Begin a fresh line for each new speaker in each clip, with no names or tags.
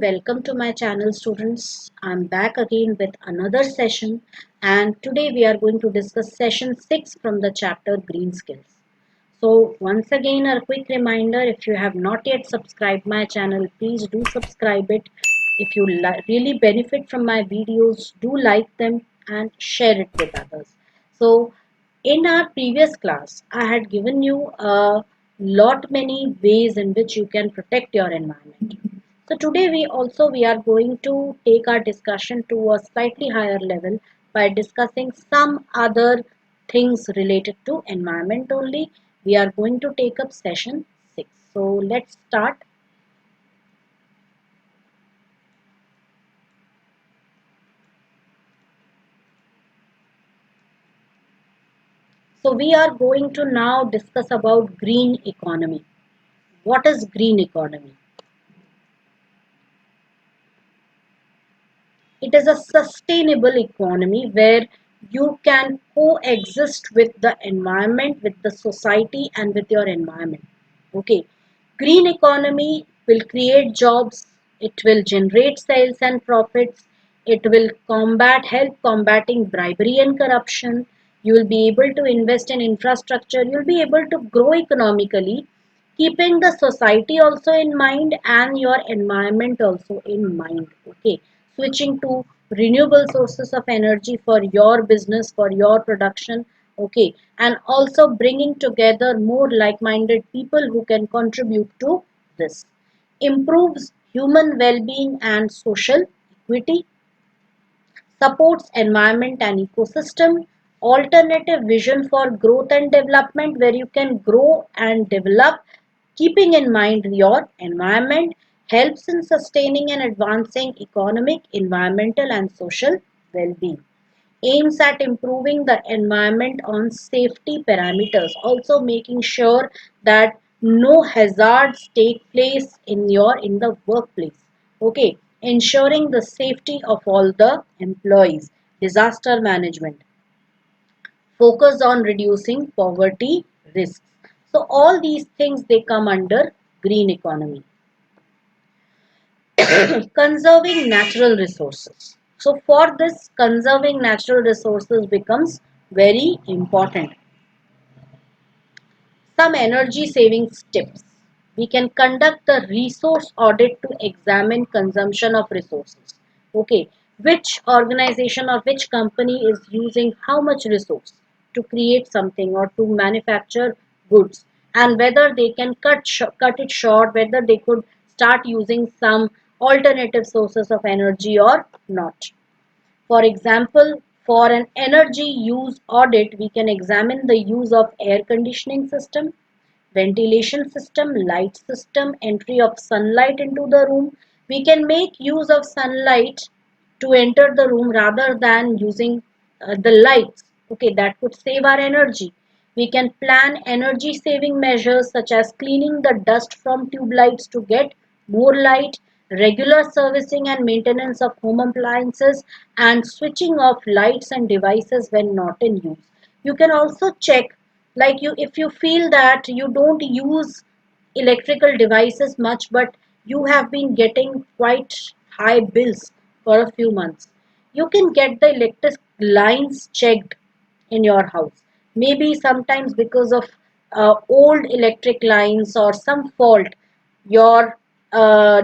welcome to my channel, students. I'm back again with another session, and today we are going to discuss session 6 from the chapter Green Skills. So once again, a quick reminder, if you have not yet subscribed my channel, please do subscribe it. If you really benefit from my videos, do like them and share it with others. So in our previous class, I had given you a lot many ways in which you can protect your environment. So today we are going to take our discussion to a slightly higher level by discussing some other things related to environment only. We are going to take up session 6. So let's start. So we are going to now discuss about green economy. What is green economy? It is a sustainable economy where you can coexist with the environment, with the society, and with your environment. Okay. Green economy will create jobs, it will generate sales and profits, it will help combating bribery and corruption. You will be able to invest in infrastructure, you will be able to grow economically, keeping the society also in mind and your environment also in mind. Okay, switching to renewable sources of energy for your business, for your production. Okay, and also bringing together more like-minded people who can contribute to this. Improves human well-being and social equity, supports environment and ecosystem, alternative vision for growth and development where you can grow and develop keeping in mind your environment, helps in sustaining and advancing economic, environmental and social well-being. Aims at improving the environment on safety parameters, also making sure that no hazards take place in the workplace. Okay, ensuring the safety of all the employees. Disaster management, focus on reducing poverty risks. So all these things they come under green economy. Conserving natural resources. So for this, conserving natural resources becomes very important. Some energy savings tips. We can conduct a resource audit to examine consumption of resources. Okay, which organization or which company is using how much resource to create something or to manufacture goods, and whether they can cut it short, whether they could start using some alternative sources of energy or not. For example, for an energy use audit, we can examine the use of air conditioning system, ventilation system, light system, entry of sunlight into the room. We can make use of sunlight to enter the room rather than using the lights. Okay, that could save our energy. We can plan energy saving measures such as cleaning the dust from tube lights to get more light, regular servicing and maintenance of home appliances, and switching off lights and devices when not in use. You can also check, like you if you feel that you don't use electrical devices much, but you have been getting quite high bills for a few months, you can get the electric lines checked in your house. Maybe sometimes because of old electric lines or some fault, your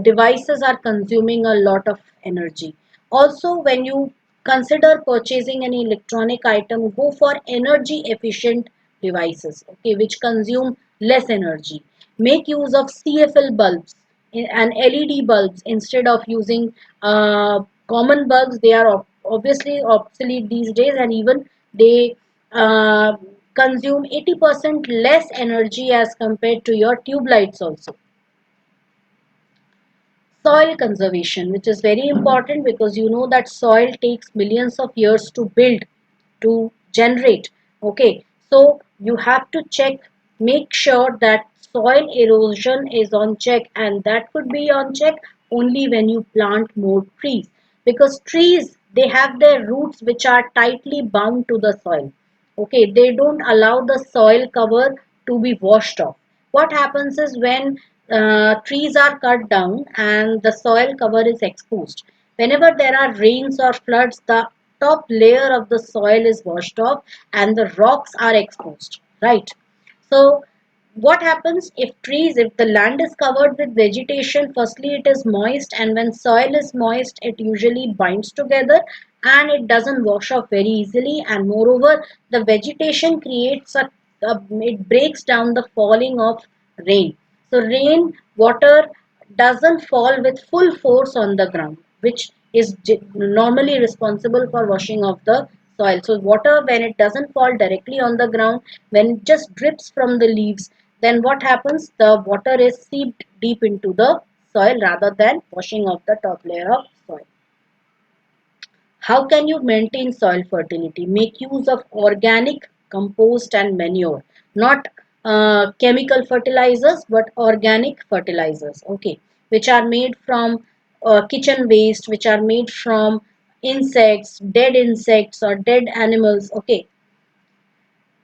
devices are consuming a lot of energy. Also, when you consider purchasing any electronic item, go for energy efficient devices, okay, which consume less energy. Make use of CFL bulbs and LED bulbs instead of using common bulbs. They are obviously obsolete these days, and even they uh, consume 80% less energy as compared to your tube lights also. Soil conservation, which is very important because you know that soil takes millions of years to build, to generate. Okay, so you have to check, make sure that soil erosion is on check, and that could be on check only when you plant more trees, because trees, they have their roots which are tightly bound to the soil. Okay, they don't allow the soil cover to be washed off. What happens is when trees are cut down and the soil cover is exposed. Whenever there are rains or floods, the top layer of the soil is washed off and the rocks are exposed, right? So what happens if the land is covered with vegetation, firstly it is moist, and when soil is moist it usually binds together and it doesn't wash off very easily, and moreover the vegetation creates it breaks down the falling of rain. So rain water doesn't fall with full force on the ground, which is normally responsible for washing off the soil. So water, when it doesn't fall directly on the ground, when it just drips from the leaves, then what happens? The water is seeped deep into the soil rather than washing off the top layer of soil. How can you maintain soil fertility? Make use of organic compost and manure, not chemical fertilizers, but organic fertilizers, okay, which are made from kitchen waste, which are made from insects or dead animals, okay.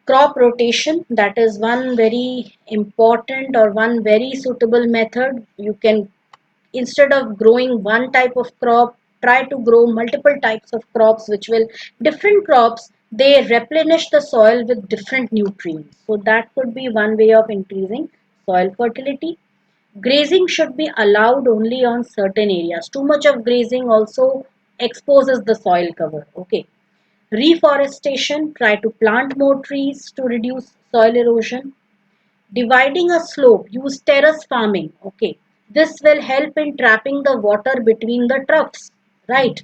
Crop rotation, that is one very important or one very suitable method. You can, instead of growing one type of crop, try to grow multiple types of crops, which will, different crops, they replenish the soil with different nutrients. So that could be one way of increasing soil fertility. Grazing should be allowed only on certain areas. Too much of grazing also exposes the soil cover, okay. Reforestation, try to plant more trees to reduce soil erosion. Dividing a slope, use terrace farming, okay. This will help in trapping the water between the troughs, right?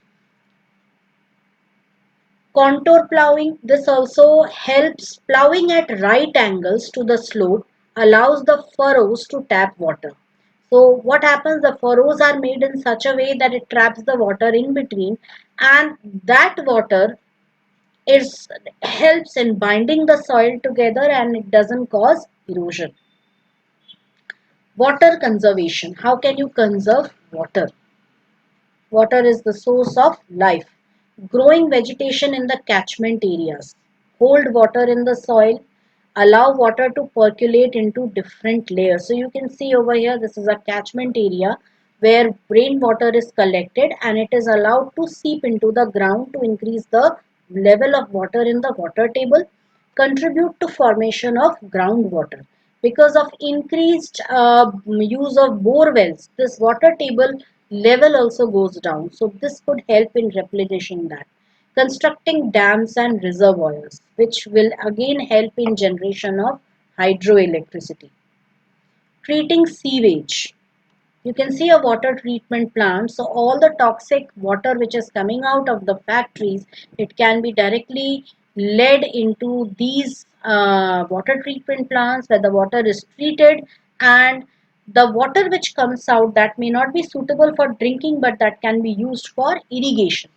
Contour plowing, this also helps. Plowing at right angles to the slope allows the furrows to tap water. So what happens, the furrows are made in such a way that it traps the water in between, and that water is helps in binding the soil together and it doesn't cause erosion. Water conservation, how can you conserve water? Water is the source of life. Growing vegetation in the catchment areas hold water in the soil, allow water to percolate into different layers. So you can see over here, this is a catchment area where rainwater is collected and it is allowed to seep into the ground to increase the level of water in the water table, contribute to formation of groundwater. Because of increased use of bore wells, this water table level also goes down. So this could help in replenishing that. Constructing dams and reservoirs, which will again help in generation of hydroelectricity. Treating sewage. You can see a water treatment plant. So all the toxic water which is coming out of the factories, it can be directly led into these water treatment plants where the water is treated, and the water which comes out, that may not be suitable for drinking but that can be used for irrigation.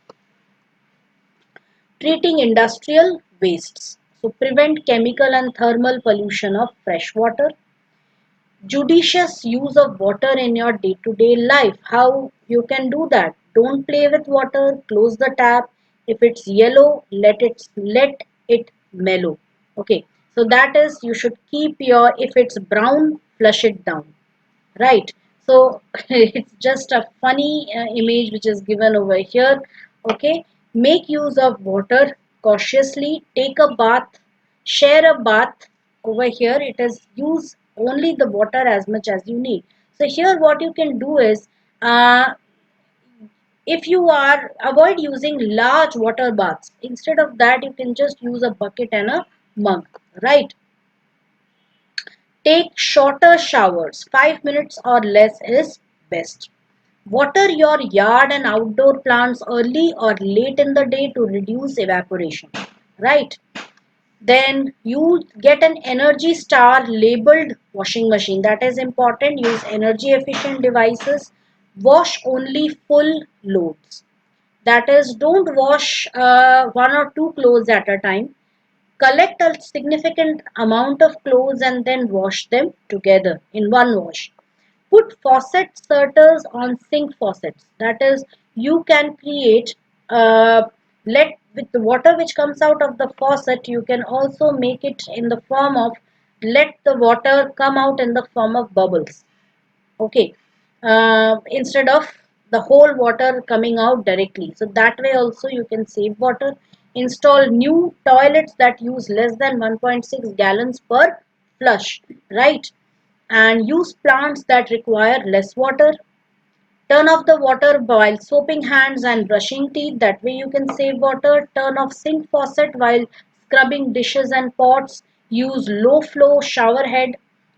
Treating industrial wastes. So prevent chemical and thermal pollution of fresh water. Judicious use of water in your day-to-day life. How you can do that? Don't play with water, close the tap. If it's yellow, let it mellow. Okay. So that is, you should keep your, if it's brown, flush it down. Right. So it's just a funny image which is given over here. Okay. Make use of water cautiously. Take a bath. Share a bath. Over here it is use only the water as much as you need. So here what you can do is, if you are, avoid using large water baths. Instead of that, you can just use a bucket and a mug. Right. Take shorter showers, 5 minutes or less is best. Water your yard and outdoor plants early or late in the day to reduce evaporation. Right? Then you get an Energy Star labeled washing machine. That is important. Use energy efficient devices. Wash only full loads. That is, don't wash one or two clothes at a time. Collect a significant amount of clothes and then wash them together in one wash. Put faucet starters on sink faucets. That is, you can create, let with the water which comes out of the faucet, you can also make it in the form of, let the water come out in the form of bubbles. Okay, instead of the whole water coming out directly. So that way also you can save water. Install new toilets that use less than 1.6 gallons per flush, right? And use plants that require less water. Turn off the water while soaping hands and brushing teeth. That way you can save water. Turn off sink faucet while scrubbing dishes and pots. Use low flow shower head.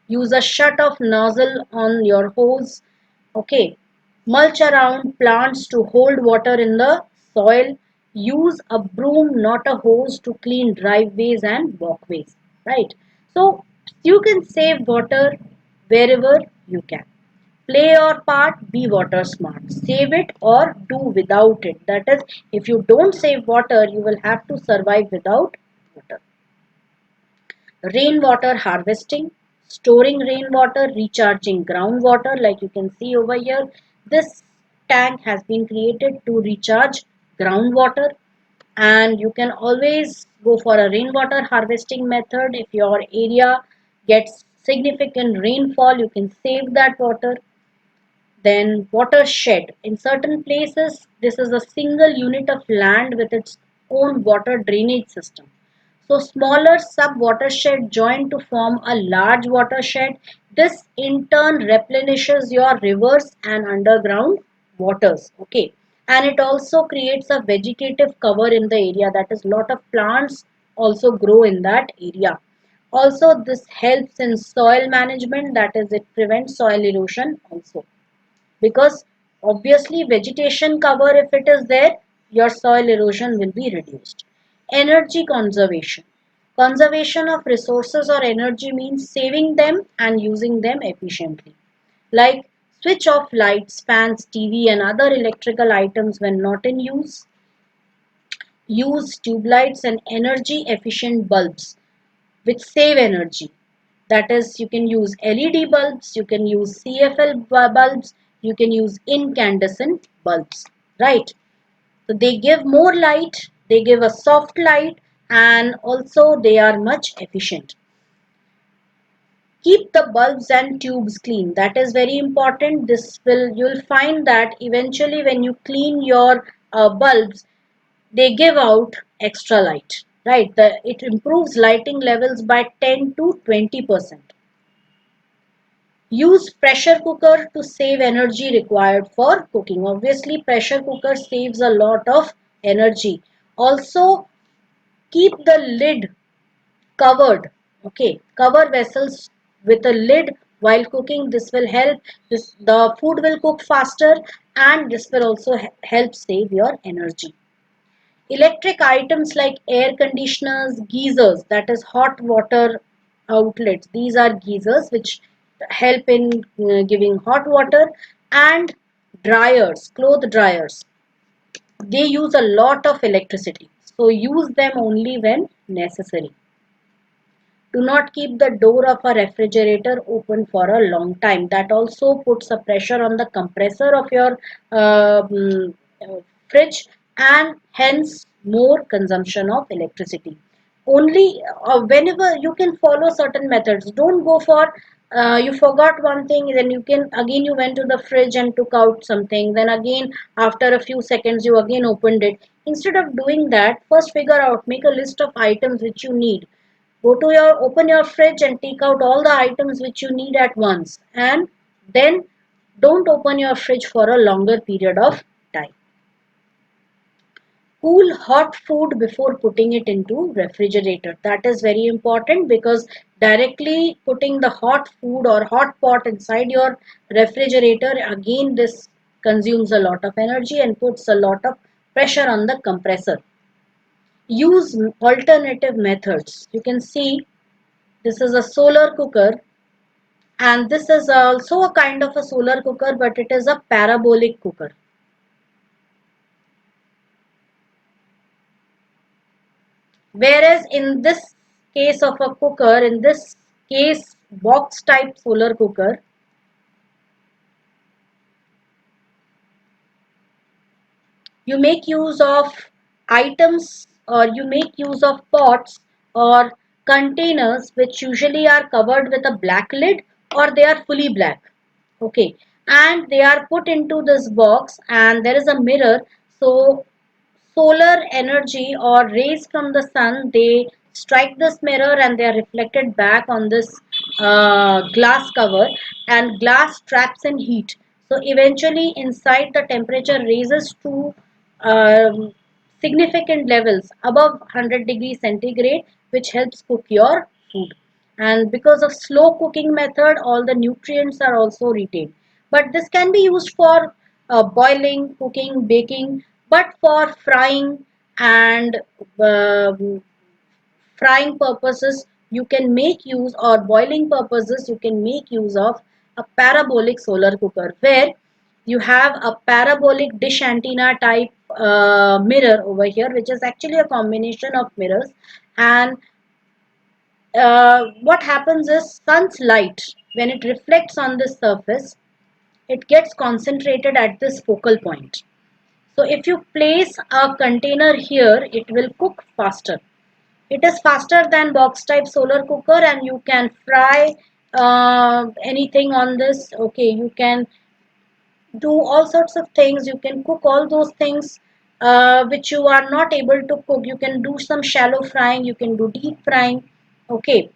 Use a shut off nozzle on your hose. Okay. Mulch around plants to hold water in the soil. Use a broom, not a hose, to clean driveways and walkways. Right. So you can save water wherever you can. Play your part, be water smart. Save it or do without it. That is, if you don't save water, you will have to survive without water. Rainwater harvesting, storing rainwater, recharging groundwater, like you can see over here. This tank has been created to recharge groundwater, and you can always go for a rainwater harvesting method. If your area gets significant rainfall, you can save that water. Then watershed. In certain places, this is a single unit of land with its own water drainage system. So smaller sub-watershed join to form a large watershed. This in turn replenishes your rivers and underground waters. Okay. And it also creates a vegetative cover in the area. That is, lot of plants also grow in that area. Also, this helps in soil management. That is, it prevents soil erosion also, because obviously vegetation cover, if it is there, your soil erosion will be reduced. Energy conservation. Conservation of resources or energy means saving them and using them efficiently, like switch off lights, fans, TV and other electrical items when not in use. Use tube lights and energy efficient bulbs which save energy. That is, you can use LED bulbs, you can use CFL bulbs, you can use incandescent bulbs, right? So they give more light, they give a soft light, and also they are much efficient. Keep the bulbs and tubes clean. That is very important. This will, you'll find that eventually when you clean your bulbs, they give out extra light, right? It improves lighting levels by 10 to 20%. Use pressure cooker to save energy required for cooking. Obviously, pressure cooker saves a lot of energy. Also, keep the lid covered. Okay, cover vessels with a lid while cooking. This will help. The food will cook faster, and this will also help save your energy. Electric items like air conditioners, geysers, that is hot water outlets. These are geysers which help in giving hot water, and dryers, cloth dryers. They use a lot of electricity. So use them only when necessary. Do not keep the door of a refrigerator open for a long time. That also puts a pressure on the compressor of your fridge, and hence more consumption of electricity. Only whenever you can follow certain methods. Don't go for you forgot one thing, then you can again you went to the fridge and took out something, then again after a few seconds you again opened it. Instead of doing that, first figure out, make a list of items which you need. Go to your, open your fridge and take out all the items which you need at once, and then don't open your fridge for a longer period of time. Cool hot food before putting it into refrigerator. That is very important, because directly putting the hot food or hot pot inside your refrigerator, again this consumes a lot of energy and puts a lot of pressure on the compressor. Use alternative methods. You can see this is a solar cooker, and this is also a kind of a solar cooker, but it is a parabolic cooker. Whereas in this case of a cooker, in this case box type solar cooker, you make use of items, or you make use of pots or containers which usually are covered with a black lid or they are fully black. Okay, and they are put into this box and there is a mirror. So solar energy or rays from the sun, they strike this mirror and they are reflected back on this glass cover, and glass traps in heat. So eventually inside the temperature raises to um, significant levels above 100 degrees centigrade, which helps cook your food. And because of slow cooking method, all the nutrients are also retained. But this can be used for boiling, cooking, baking, but for frying and um frying purposes you can make use, or boiling purposes you can make use of a parabolic solar cooker, where you have a parabolic dish antenna type mirror over here, which is actually a combination of mirrors. And what happens is sun's light, when it reflects on this surface, it gets concentrated at this focal point. So if you place a container here, it will cook faster. It is faster than box type solar cooker, and you can fry anything on this. Okay, you can do all sorts of things. You can cook all those things which you are not able to cook. You can do some shallow frying, you can do deep frying. Okay,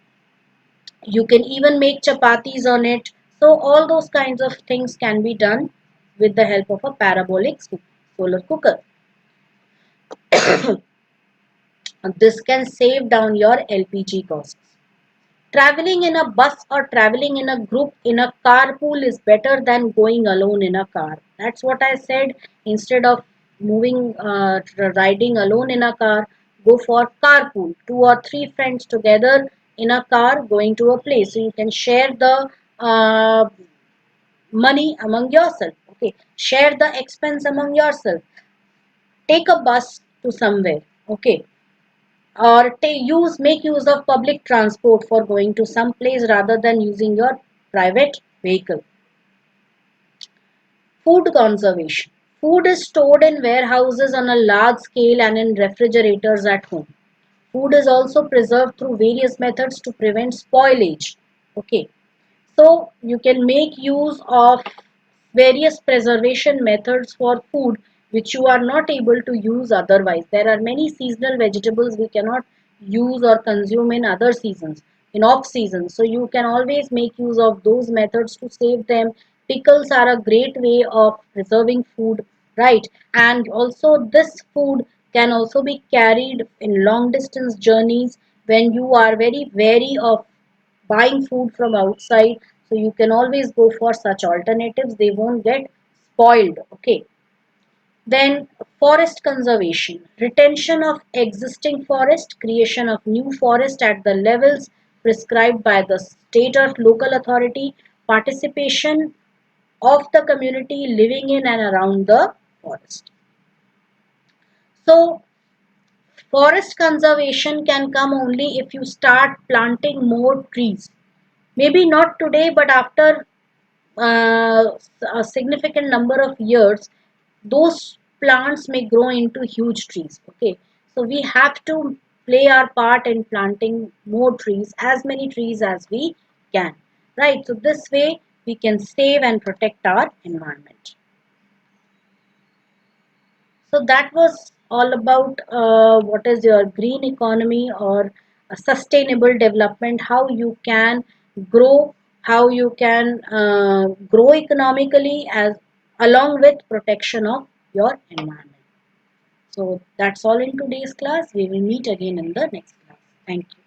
you can even make chapatis on it. So all those kinds of things can be done with the help of a parabolic solar cooker. This can save down your LPG costs. Traveling in a bus or traveling in a group in a carpool is better than going alone in a car. That's what I said. Instead of riding alone in a car, go for carpool. Two or three friends together in a car going to a place. So you can share the uh, money among yourself. Okay, share the expense among yourself. Take a bus to somewhere. Okay, or make use of public transport for going to some place rather than using your private vehicle. Food conservation. Food is stored in warehouses on a large scale and in refrigerators at home. Food is also preserved through various methods to prevent spoilage. Okay, so you can make use of various preservation methods for food which you are not able to use otherwise. There are many seasonal vegetables we cannot use or consume in other seasons, in off seasons. So you can always make use of those methods to save them. Pickles are a great way of preserving food, right? And also this food can also be carried in long distance journeys when you are very wary of buying food from outside. So you can always go for such alternatives, they won't get spoiled. Okay, then forest conservation, retention of existing forest, creation of new forest at the levels prescribed by the state or local authority, participation of the community living in and around the forest. So forest conservation can come only if you start planting more trees. Maybe not today, but after a significant number of years, those plants may grow into huge trees. Okay, so we have to play our part in planting more trees, as many trees as we can. Right, so this way we can save and protect our environment. So that was all about what is your green economy or a sustainable development, how you can grow, how you can grow economically as along with protection of your environment. So that's all in today's class. We will meet again in the next class. Thank you.